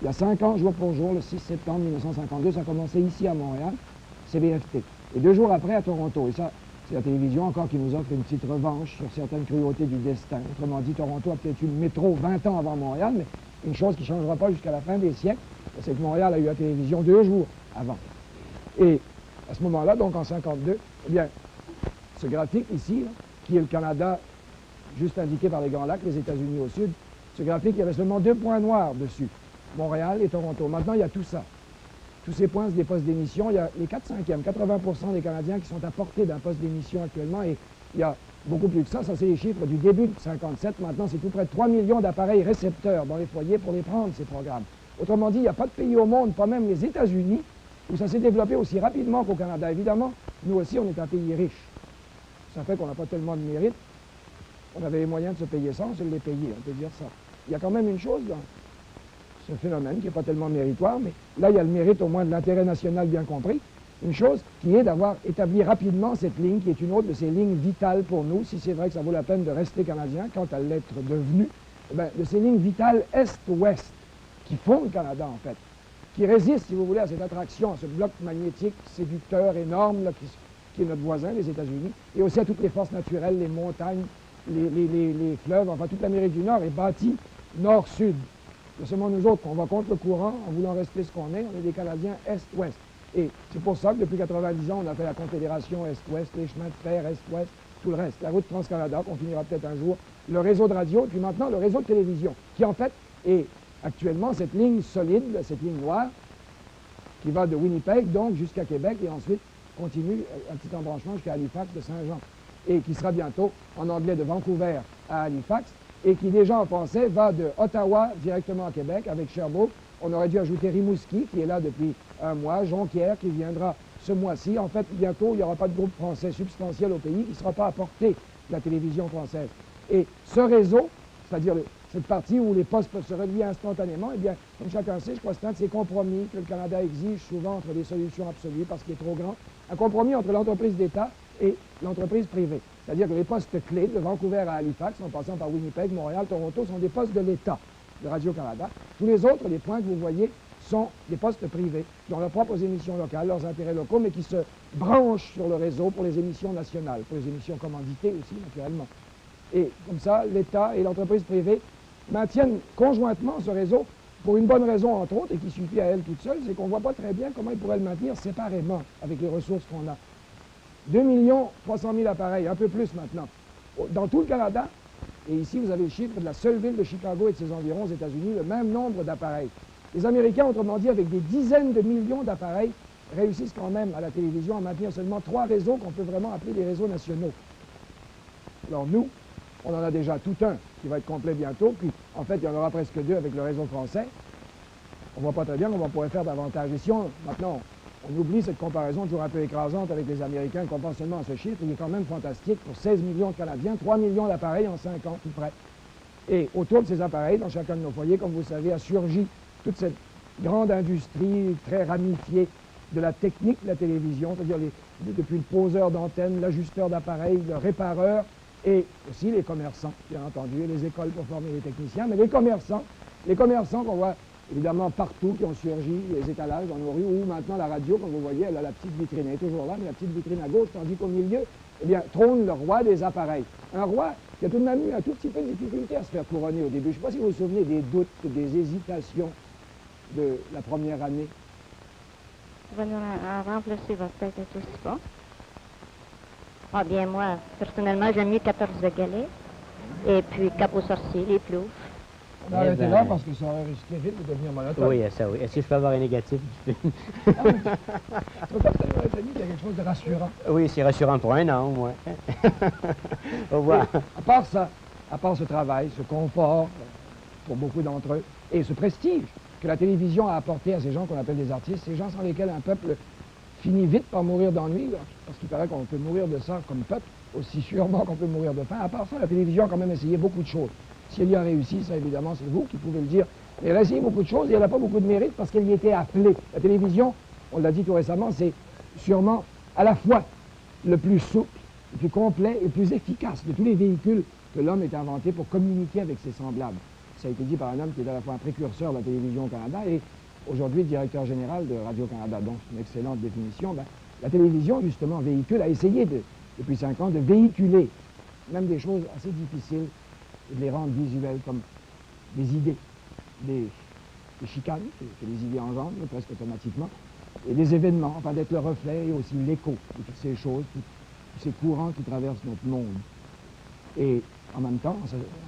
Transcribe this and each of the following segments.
Il y a 5 ans, jour pour jour, le 6 septembre 1952, ça a commencé ici à Montréal, CBFT. Et 2 jours après à Toronto. Et ça, c'est la télévision encore qui nous offre une petite revanche sur certaines cruautés du destin. Autrement dit, Toronto a peut-être eu le métro 20 ans avant Montréal, mais une chose qui ne changera pas jusqu'à la fin des siècles, c'est que Montréal a eu la télévision 2 jours avant. Et à ce moment-là, donc en 1952, eh bien, ce graphique ici, là, qui est le Canada, juste indiqué par les Grands Lacs, les États-Unis au sud, ce graphique, il y avait seulement 2 points noirs dessus, Montréal et Toronto. Maintenant, il y a tout ça. Tous ces points, c'est des postes d'émission. Il y a les 4/5e, 80% des Canadiens qui sont à portée d'un poste d'émission actuellement. Et il y a beaucoup plus que ça. Ça, c'est les chiffres du début de 57. Maintenant, c'est tout près de 3 millions d'appareils récepteurs dans les foyers pour les prendre, ces programmes. Autrement dit, il n'y a pas de pays au monde, pas même les États-Unis, où ça s'est développé aussi rapidement qu'au Canada. Évidemment, nous aussi, on est un pays riche. Ça fait qu'on n'a pas tellement de mérite. On avait les moyens de se payer ça, on se les payait, on peut dire ça. Il y a quand même une chose dans ce phénomène qui n'est pas tellement méritoire, mais là, il y a le mérite au moins de l'intérêt national bien compris. Une chose qui est d'avoir établi rapidement cette ligne, qui est une autre de ces lignes vitales pour nous, si c'est vrai que ça vaut la peine de rester canadien, quant à l'être devenu, eh bien, de ces lignes vitales Est-Ouest, qui font le Canada, en fait, qui résistent, si vous voulez, à cette attraction, à ce bloc magnétique séducteur énorme, là, qui est notre voisin, les États-Unis, et aussi à toutes les forces naturelles, les montagnes, les fleuves, enfin, toute l'Amérique du Nord est bâtie nord-sud. C'est seulement nous autres qu'on va contre le courant en voulant rester ce qu'on est. On est des Canadiens Est-Ouest. Et c'est pour ça que depuis 90 ans, on a fait la Confédération Est-Ouest, les chemins de fer Est-Ouest, tout le reste. La route Trans-Canada, qu'on finira peut-être un jour, le réseau de radio, et puis maintenant le réseau de télévision, qui en fait est actuellement cette ligne solide, cette ligne noire, qui va de Winnipeg, donc, jusqu'à Québec, et ensuite continue un petit embranchement jusqu'à Halifax de Saint-Jean, et qui sera bientôt, en anglais, de Vancouver à Halifax, et qui déjà en français va de Ottawa directement à Québec avec Sherbrooke. On aurait dû ajouter Rimouski, qui est là depuis un mois, Jonquière, qui viendra ce mois-ci. En fait, bientôt, il n'y aura pas de groupe français substantiel au pays qui ne sera pas à portée de la télévision française. Et ce réseau, c'est-à-dire cette partie où les postes peuvent se relier instantanément, eh bien, comme chacun sait, je crois que c'est un de ces compromis que le Canada exige souvent entre des solutions absolues parce qu'il est trop grand. Un compromis entre l'entreprise d'État et l'entreprise privée. C'est-à-dire que les postes clés de Vancouver à Halifax, en passant par Winnipeg, Montréal, Toronto, sont des postes de l'État de Radio-Canada. Tous les autres, les points que vous voyez, sont des postes privés, qui ont leurs propres émissions locales, leurs intérêts locaux, mais qui se branchent sur le réseau pour les émissions nationales, pour les émissions commanditées aussi, naturellement. Et comme ça, l'État et l'entreprise privée maintiennent conjointement ce réseau pour une bonne raison, entre autres, et qui suffit à elle toute seule, c'est qu'on ne voit pas très bien comment ils pourraient le maintenir séparément avec les ressources qu'on a. 2 300 000 appareils, un peu plus maintenant, dans tout le Canada. Et ici, vous avez le chiffre de la seule ville de Chicago et de ses environs aux États-Unis, le même nombre d'appareils. Les Américains, autrement dit, avec des dizaines de millions d'appareils, réussissent quand même à la télévision à maintenir seulement 3 réseaux qu'on peut vraiment appeler des réseaux nationaux. Alors nous, on en a déjà tout un qui va être complet bientôt, puis en fait, il y en aura presque 2 avec le réseau français. On ne voit pas très bien comment on pourrait faire davantage. Et si maintenant, on oublie cette comparaison toujours un peu écrasante avec les Américains qu'on pense seulement à ce chiffre, il est quand même fantastique pour 16 millions de Canadiens, 3 millions d'appareils en 5 ans, tout près. Et autour de ces appareils, dans chacun de nos foyers, comme vous le savez, a surgi toute cette grande industrie très ramifiée de la technique de la télévision, c'est-à-dire depuis le poseur d'antenne, l'ajusteur d'appareils, le répareur, et aussi les commerçants, bien entendu, et les écoles pour former les techniciens, mais les commerçants qu'on voit évidemment partout, qui ont surgi, les étalages dans nos rues, ou maintenant la radio, comme vous voyez, elle a la petite vitrine, elle est toujours là, mais la petite vitrine à gauche, tandis qu'au milieu, eh bien, trône le roi des appareils. Un roi qui a tout de même eu un tout petit peu de difficulté à se faire couronner au début. Je ne sais pas si vous vous souvenez des doutes, des hésitations de la première année. Venir à remplacer va peut-être être aussi bon. Ah bien, moi, personnellement, j'aime mieux 14 de galets, et puis capot sorcier, les ploufs. On a arrêté là parce que ça aurait risqué vite de devenir monotone. Oui, ça oui. Est-ce que je peux avoir un négatif? Ah, oui. Je ne pas que ça aurait tenu qu'il y a quelque chose de rassurant. Oui, c'est rassurant pour un an, au moins. Au revoir. À part ça, à part ce travail, ce confort, pour beaucoup d'entre eux, et ce prestige que la télévision a apporté à ces gens qu'on appelle des artistes, ces gens sans lesquels un peuple finit vite par mourir d'ennui, parce qu'il paraît qu'on peut mourir de ça comme peuple, aussi sûrement qu'on peut mourir de faim. À part ça, la télévision a quand même essayé beaucoup de choses. Si elle y a réussi, ça évidemment c'est vous qui pouvez le dire, mais elle a essayé beaucoup de choses et elle n'a pas beaucoup de mérite parce qu'elle y était appelée. La télévision, on l'a dit tout récemment, c'est sûrement à la fois le plus souple, le plus complet et le plus efficace de tous les véhicules que l'homme ait inventés pour communiquer avec ses semblables. ça a été dit par un homme qui est à la fois un précurseur de la télévision au Canada et aujourd'hui directeur général de Radio-Canada. Donc, c'est une excellente définition. Ben, la télévision, justement, a essayé depuis 5 ans de véhiculer même des choses assez difficiles et de les rendre visuelles, comme des idées, des chicanes que les idées engendrent presque automatiquement, et des événements, enfin d'être le reflet et aussi l'écho de toutes ces choses, tous ces courants qui traversent notre monde. Et en même temps,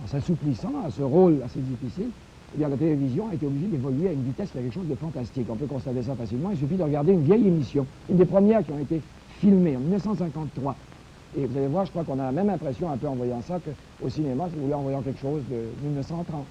en s'assouplissant à ce rôle assez difficile, eh bien, la télévision a été obligée d'évoluer à une vitesse qui est quelque chose de fantastique. On peut constater ça facilement. Il suffit de regarder une vieille émission, une des premières qui ont été filmées en 1953. Et vous allez voir, je crois qu'on a la même impression un peu en voyant ça qu'au cinéma, si vous voulez, en voyant quelque chose de 1930.